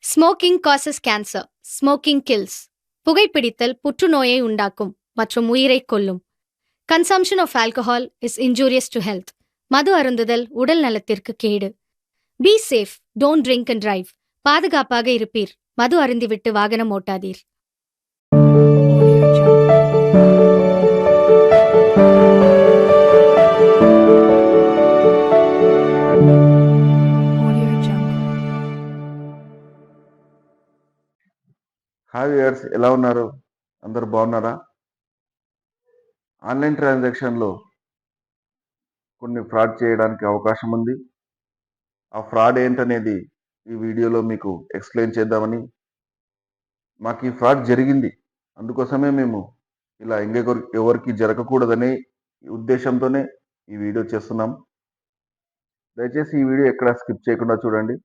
Smoking causes cancer. Smoking kills. புகைப்பிடித்தல் புற்றுநோயை உண்டாக்கும் மற்றும் உயிரைக் கொல்லும். Consumption of alcohol is injurious to health. மது அருந்துதல் உடல் நலத்திற்கு கேடு. Be safe, don't drink and drive. பாதுகாப்பாக இருப்பீர். மது அருந்திவிட்டு வாகனம் ஓட்டாதீர். హాయ్ వ్యూయర్స్, ఎలా ఉన్నారు? అందరు బాగున్నారా? ఆన్లైన్ ట్రాన్సాక్షన్లో కొన్ని ఫ్రాడ్ చేయడానికి అవకాశం ఉంది. ఆ ఫ్రాడ్ ఏంటనేది ఈ వీడియోలో మీకు ఎక్స్ప్లెయిన్ చేద్దామని, మాకు ఈ ఫ్రాడ్ జరిగింది, అందుకోసమే మేము ఇలా ఎవరికి జరగకూడదనే ఉద్దేశంతోనే ఈ వీడియో చేస్తున్నాం. దయచేసి ఈ వీడియో ఎక్కడ స్కిప్ చేయకుండా చూడండి.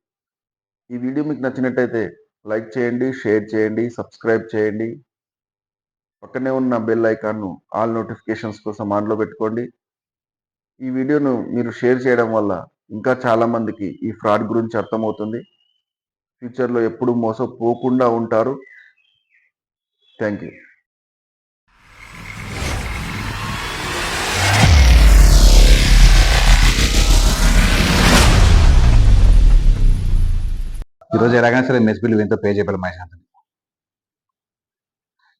ఈ వీడియో మీకు నచ్చినట్టయితే లైక్ చేయండి, షేర్ చేయండి, సబ్స్క్రైబ్ చేయండి. పక్కనే ఉన్న బెల్ ఐకాన్ను ఆల్ నోటిఫికేషన్స్ కోసం ఆన్లో పెట్టుకోండి. ఈ వీడియోను మీరు షేర్ చేయడం వల్ల ఇంకా చాలామందికి ఈ ఫ్రాడ్ గురించి అర్థమవుతుంది. ఫ్యూచర్లో ఎప్పుడు మోసపోకుండా ఉంటారు. Thank you. ఈరోజు ఎలాగైనా సరే మెస్ బిల్ ఎంతో పే చేయబడి మహేష్ అంత.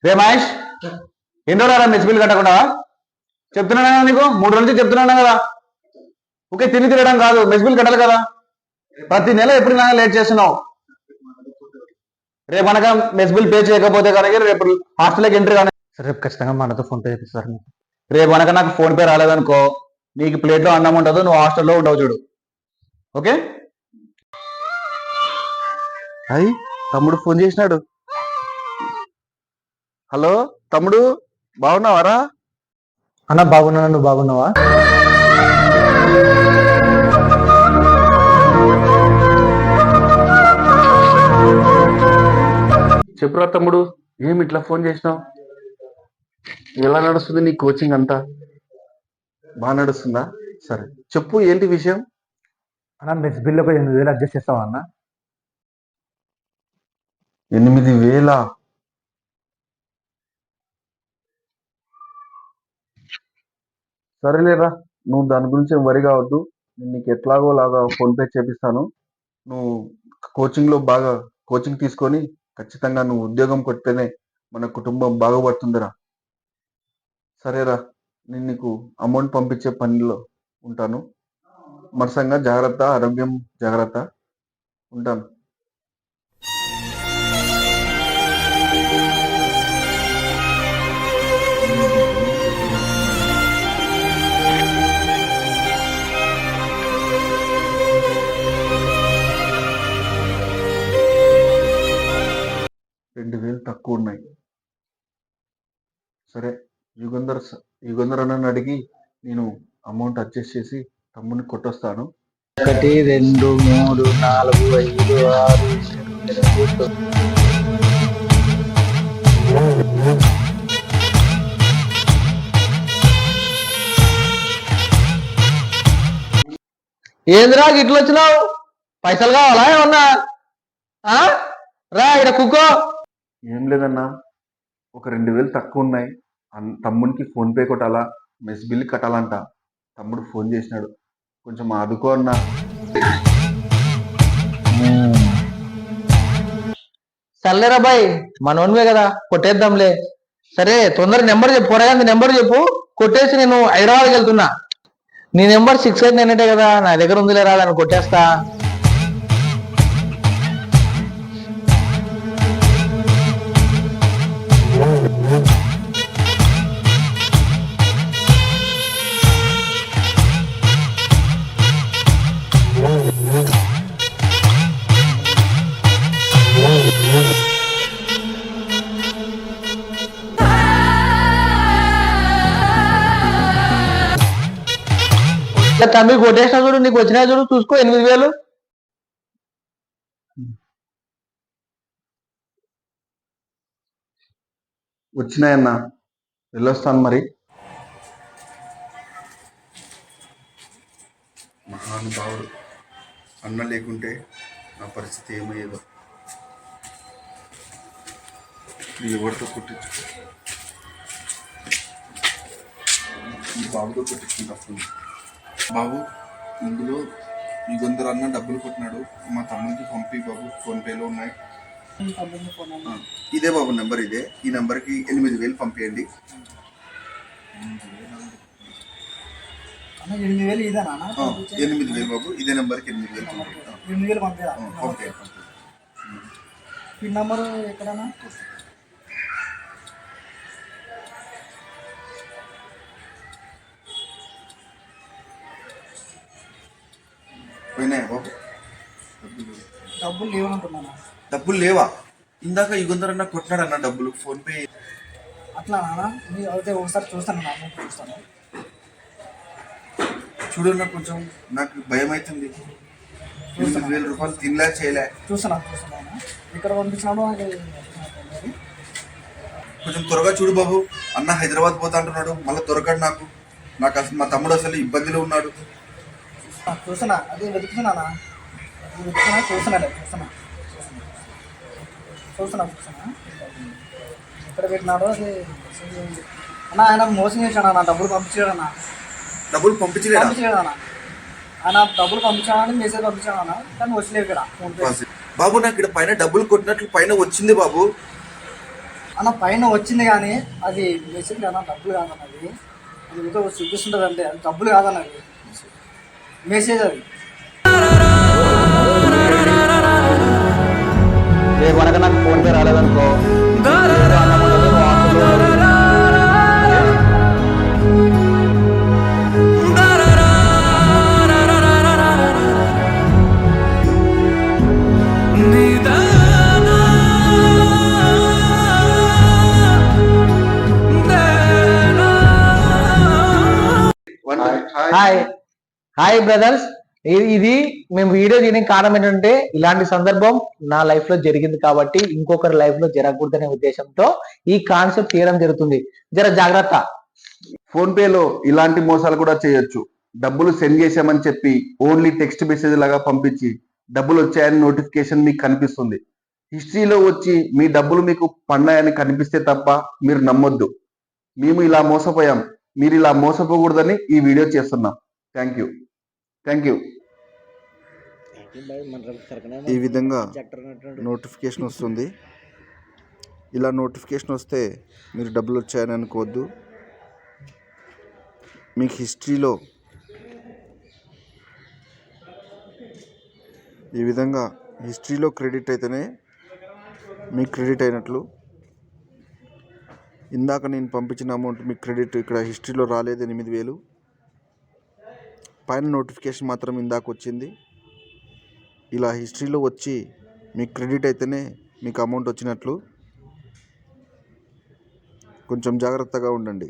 రే మహేష్, ఎన్ని రోజులు మెస్ బిల్ కట్టకుండా? చెప్తున్నానా నీకు? 3 రోజులు చెప్తున్నాను కదా. ఓకే, తిరగడం కాదు, మెస్ బిల్ కట్టాలి కదా. ప్రతి నెల ఎప్పుడు లేట్ చేస్తున్నావు. రేపు అనక మెస్ బిల్ పే చేయకపోతే కనుక రేపు హాస్టల్కి ఎంట్రీ కానీ రేపు ఖచ్చితంగా మా అన్నతో ఫోన్ పే చేపిస్తారు. రేపు అనక నాకు ఫోన్ పే రాలేదనుకో, నీకు ప్లేట్లో అన్నం ఉండదు, నువ్వు హాస్టల్లో ఉండవు చూడు. ఓకే? హాయ్, తమ్ముడు ఫోన్ చేసినాడు. హలో తమ్ముడు, బాగున్నావారా? అన్న బాగున్నా, నువ్వు బాగున్నావా? చెప్పురా తమ్ముడు, ఏమి ఇట్లా ఫోన్ చేసినావు? ఎలా నడుస్తుంది నీ కోచింగ్ అంతా? బాగా నడుస్తుందా? సరే చెప్పు, ఏంటి విషయం? అన్న మెస్ బిల్ ఒక 8,000 అడ్జస్ట్ చేస్తావా అన్న? 8,000? సరేలేరా, నువ్వు దాని గురించి వరి కావద్దు. నేను నీకు ఎట్లాగో లాగా ఫోన్పే చేపిస్తాను. నువ్వు కోచింగ్లో బాగా కోచింగ్ తీసుకొని ఖచ్చితంగా నువ్వు ఉద్యోగం కొట్టితేనే మన కుటుంబం బాగుపడుతుందిరా. సరేరా, నేను నీకు అమౌంట్ పంపించే పనిలో ఉంటాను. మరసంగా జాగ్రత్త, ఆరోగ్యం జాగ్రత్త. ఉంటాను. $2,000 తక్కువ ఉన్నాయి. సరే, యుగంధర్ అన్నని అడిగి నేను అమౌంట్ అడ్జస్ట్ చేసి తమ్ముని కొట్టొస్తాను. 1 2 3 4 5 6 7 ఏంద్రా ఇట్లా వచ్చినావు? పైసలు కావాలా ఏమన్నా? రా ఇక్కడ కుక్కో. ఏం లేదన్నా, ఒక 2,000 తక్కువ ఉన్నాయి. తమ్మునికి ఫోన్పే కొట్టాలా, మెస్ బిల్ కట్టాలంట. తమ్ముడు ఫోన్ చేసినాడు, కొంచెం ఆదుకో అన్నా. సర్లేరా బాయ్, మనోన్వే కదా, కొట్టేద్దాంలే. సరే తొందర నెంబర్ చెప్పు, పొరగాంది నెంబర్ చెప్పు, కొట్టేసి నేను హైదరాబాద్కి వెళ్తున్నా. నీ నెంబర్ 6898 కదా, నా దగ్గర ఉందిలేరా, దాన్ని కొట్టేస్తా. తమ్మి కొట్టేసిన చూడు, నీకు వచ్చినా చూడు, చూసుకో. 8,000 వచ్చినాయన్నా, వెళ్ళొస్తాను మరి. మహానుభావుడు, అన్న లేకుంటే నా పరిస్థితి ఏమయ్యేదో. ఎవరితో కొట్టించు ఈ బాబుతో కొట్టించుకుంటా. బాబు ఇందులో యుగంధర్ అన్న డబ్బులు కొట్టినాడు, మా తమ్మునికి పంపి బాబు, ఫోన్పేలో ఉన్నాయి. ఇదే బాబు నెంబర్, ఇదే ఈ నెంబర్కి 8,000 పంపించండి. 8,000 ఇదేనా? 8,000 బాబు, ఇదే నెంబర్కి 8,000 పంపించండి. పిన్ నెంబర్ ఎక్కడన్నా? పోయినాయా బాబు? డబ్బులు లేవనుకుంటున్నాను. డబ్బులు లేవా? ఇందాక యుగంధర్ అన్న కొట్టినాడు అన్న డబ్బులు ఫోన్పే. అట్లా నాన్న, మీరు అయితే ఒకసారి చూస్తాను, అమౌంట్ చూస్తాను. చూడన్నా, కొంచెం నాకు భయం అవుతుంది. 8,000 రూపాయలు తినలే చేయలే. చూస్తున్నాను ఇక్కడ పంపించినాడు. కొంచెం త్వరగా చూడు బాబు. అన్న హైదరాబాద్ పోతా అంటున్నాడు, మళ్ళీ దొరకడు నాకు అసలు మా తమ్ముడు అసలు ఇబ్బందిలో ఉన్నాడు. చూస్తున్నా, అది వెతుకుతున్నానా? చూస్తున్నా ఇక్కడ పెట్టినాడు. అది అన్న ఆయన మోసం చేశాడు అన్న, డబ్బులు పంపించాడన్నా. డబ్బులు పంపించలేదా? ఆయన డబ్బులు పంపించాడని మెసేజ్ పంపించాడన్నా, కానీ వచ్చలేదు ఇక్కడ ఫోన్పే. బాబు నాకు ఇక్కడ పైన డబ్బులు కొట్టినట్లు పైన వచ్చింది బాబు. అన్న పైన వచ్చింది కానీ అది మెసేజ్ కాదన్న, డబ్బులు కాదన్న. అది ఇంకా చూపిస్తుంటుంది అంటే అది డబ్బులు కాదన్న, అది మెసేజ్. అది రేపు కనుక నాకు ఫోన్ పే రాలేదనుకో, అన్నం ఉండదు, నువ్వు హాస్టల్లో ఉండవు. హాయ్ బ్రదర్స్, ఇది మేము వీడియో చేయడానికి కారణం ఏంటంటే ఇలాంటి సందర్భం నా లైఫ్ లో జరిగింది కాబట్టి ఇంకొకరి లైఫ్ లో జరగకూడదనే ఉద్దేశంతో ఈ కాన్సెప్ట్ తీయడం జరుగుతుంది. జర జాగ్రత్త. ఫోన్ పేలో ఇలాంటి మోసాలు కూడా చేయొచ్చు. డబ్బులు సెండ్ చేశామని చెప్పి ఓన్లీ టెక్స్ట్ మెసేజ్ లాగా పంపించి డబ్బులు వచ్చాయని నోటిఫికేషన్ మీకు కనిపిస్తుంది. హిస్టరీలో వచ్చి మీ డబ్బులు మీకు పన్నాయని కనిపిస్తే తప్ప మీరు నమ్మొద్దు. మేము ఇలా మోసపోయాం, మీరు ఇలా మోసపోకూడదని ఈ వీడియో చేస్తున్నాం. Thank you. ఈ విధంగా నోటిఫికేషన్ వస్తుంది. ఇలా నోటిఫికేషన్ వస్తే మీరు డబ్బులు వచ్చాయని అనుకోవద్దు. మీకు హిస్టరీలో ఈ విధంగా హిస్టరీలో క్రెడిట్ అయితేనే మీకు క్రెడిట్ అయినట్లు. ఇందాక నేను పంపించిన అమౌంట్ మీకు క్రెడిట్ ఇక్కడ హిస్టరీలో రాలేదు, 8,000. పైన నోటిఫికేషన్ మాత్రం ఇందాక వచ్చింది. ఇలా హిస్టరీలో వచ్చి మీకు క్రెడిట్ అయితేనే మీకు అమౌంట్ వచ్చినట్లు. కొంచెం జాగ్రత్తగా ఉండండి.